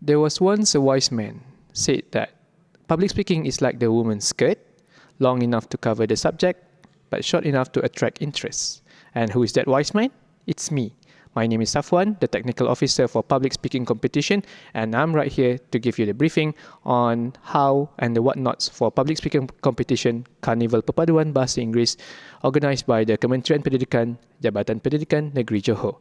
There was once a wise man said that public speaking is like the woman's skirt, long enough to cover the subject, but short enough to attract interest. And who is that wise man? It's me. My name is Safwan, the Technical Officer for Public Speaking Competition, and I'm right here to give you the briefing on how and the whatnots for Public Speaking Competition Karnival Perpaduan Bahasa Inggeris organised by the Kementerian Pendidikan, Jabatan Pendidikan Negeri Johor.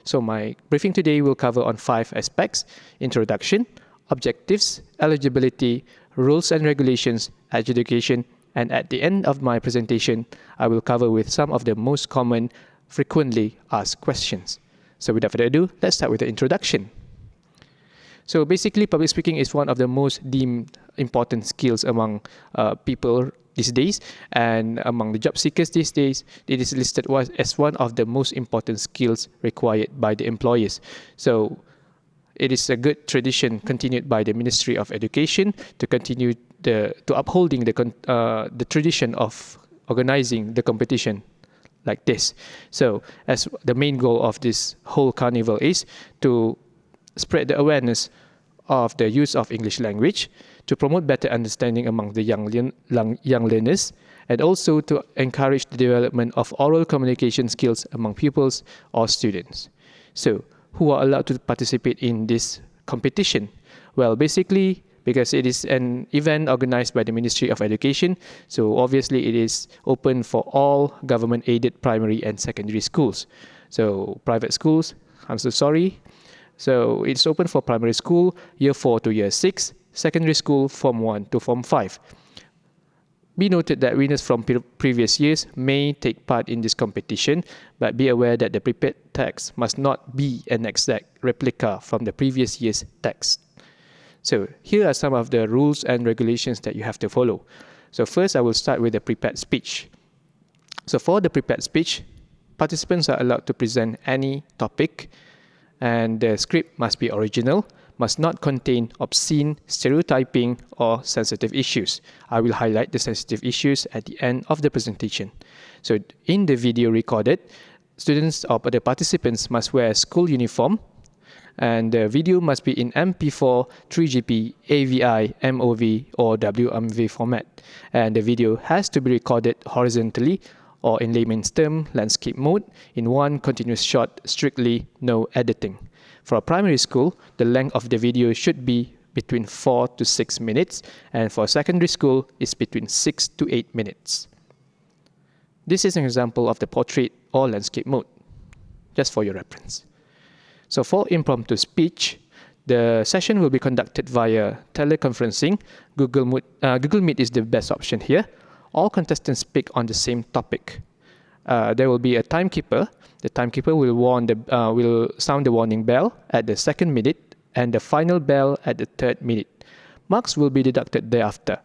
So my briefing today will cover on 5 aspects: introduction, objectives, eligibility, rules and regulations, adjudication, and at the end of my presentation, I will cover with some of the most common, frequently asked questions. So without further ado, let's start with the introduction. So basically, public speaking is one of the most deemed important skills among people these days, and among the job seekers these days, it is listed as one of the most important skills required by the employers. So it is a good tradition continued by the Ministry of Education to continue to upholding the tradition of organizing the competition like this. So as the main goal of this whole carnival is to spread the awareness of the use of English language, to promote better understanding among the young learners, and also to encourage the development of oral communication skills among pupils or students. So who are allowed to participate in this competition? Well, basically, because it is an event organized by the Ministry of Education, so obviously it is open for all government-aided primary and secondary schools. So private schools, I'm so sorry. So it's open for primary school, year 4 to year 6, secondary school, form 1 to form 5. Be noted that winners from previous years may take part in this competition, but be aware that the prepared text must not be an exact replica from the previous year's text. So here are some of the rules and regulations that you have to follow. So first, I will start with the prepared speech. So for the prepared speech, participants are allowed to present any topic, and the script must be original, must not contain obscene, stereotyping, or sensitive issues. I will highlight the sensitive issues at the end of the presentation. So in the video recorded, students or the participants must wear a school uniform, and the video must be in MP4, 3GP, AVI, MOV, or WMV format. And the video has to be recorded horizontally, or in layman's term, landscape mode, in one continuous shot, strictly no editing. For a primary school, the length of the video should be between 4 to 6 minutes, and for secondary school, it's between 6 to 8 minutes. This is an example of the portrait or landscape mode, just for your reference. So for impromptu speech, the session will be conducted via teleconferencing. Google Meet is the best option here. All contestants speak on the same topic. There will be a timekeeper. The timekeeper will sound the warning bell at the 2nd minute and the final bell at the 3rd minute. Marks will be deducted thereafter,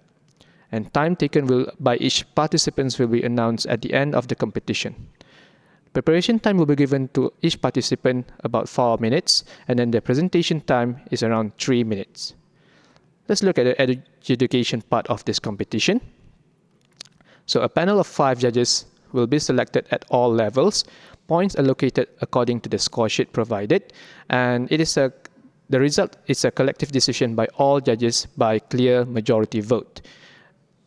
and time taken by each participant will be announced at the end of the competition. Preparation time will be given to each participant about 4 minutes, and then the presentation time is around 3 minutes. Let's look at the adjudication part of this competition. So a panel of 5 judges will be selected at all levels. Points allocated according to the score sheet provided, and the result is a collective decision by all judges by clear majority vote.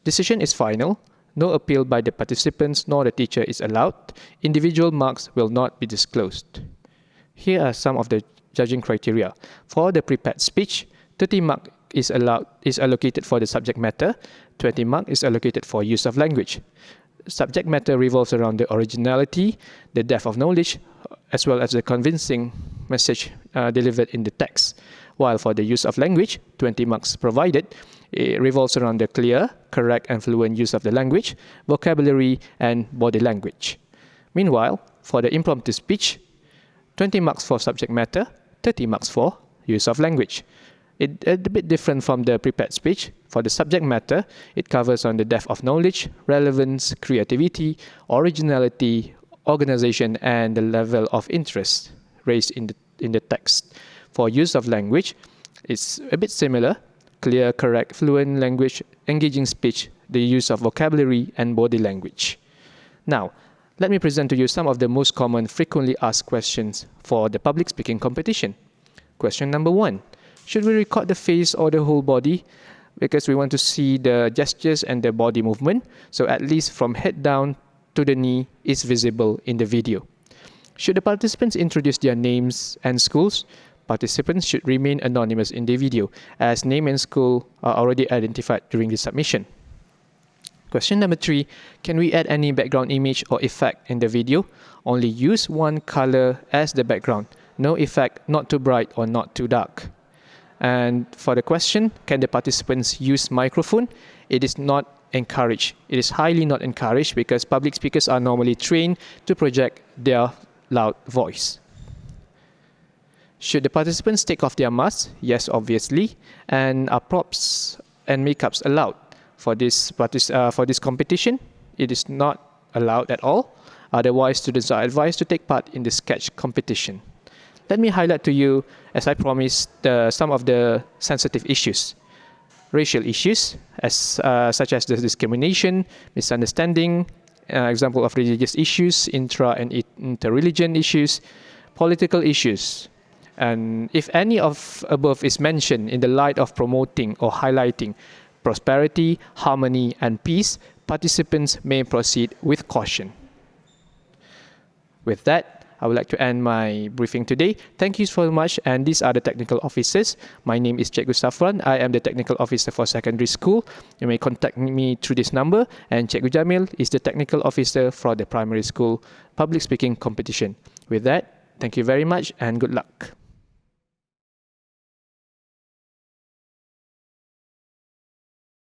Decision is final. No appeal by the participants nor the teacher is allowed. Individual marks will not be disclosed. Here are some of the judging criteria. For the prepared speech, 30 marks is allocated for the subject matter, 20 marks is allocated for use of language. Subject matter revolves around the originality, the depth of knowledge, as well as the convincing message delivered in the text. While for the use of language, 20 marks provided, it revolves around the clear, correct, and fluent use of the language, vocabulary, and body language. Meanwhile, for the impromptu speech, 20 marks for subject matter, 30 marks for use of language. It's a bit different from the prepared speech. For the subject matter, it covers on the depth of knowledge, relevance, creativity, originality, organization, and the level of interest raised in the text. For use of language, it's a bit similar. Clear, correct, fluent language, engaging speech, the use of vocabulary, and body language. Now, let me present to you some of the most common frequently asked questions for the public speaking competition. Question number 1. Should we record the face or the whole body? Because we want to see the gestures and the body movement, so at least from head down to the knee is visible in the video. Should the participants introduce their names and schools? Participants should remain anonymous in the video, as name and school are already identified during the submission. Question number 3, can we add any background image or effect in the video? Only use one color as the background. No effect, not too bright or not too dark. And for the question, can the participants use microphone? It is not encouraged. It is highly not encouraged because public speakers are normally trained to project their loud voice. Should the participants take off their masks? Yes, obviously. And are props and makeups allowed? For this competition, it is not allowed at all. Otherwise, students are advised to take part in the sketch competition. Let me highlight to you, as I promised, some of the sensitive issues. Racial issues, such as the discrimination, misunderstanding, example of religious issues, intra and inter-religion issues, political issues. And if any of above is mentioned in the light of promoting or highlighting prosperity, harmony, and peace, participants may proceed with caution. With that, I would like to end my briefing today. Thank you so much, and these are the technical officers. My name is Cikgu Safwan. I am the technical officer for secondary school. You may contact me through this number, and Cikgu Jamil is the technical officer for the primary school public speaking competition. With that, thank you very much and good luck.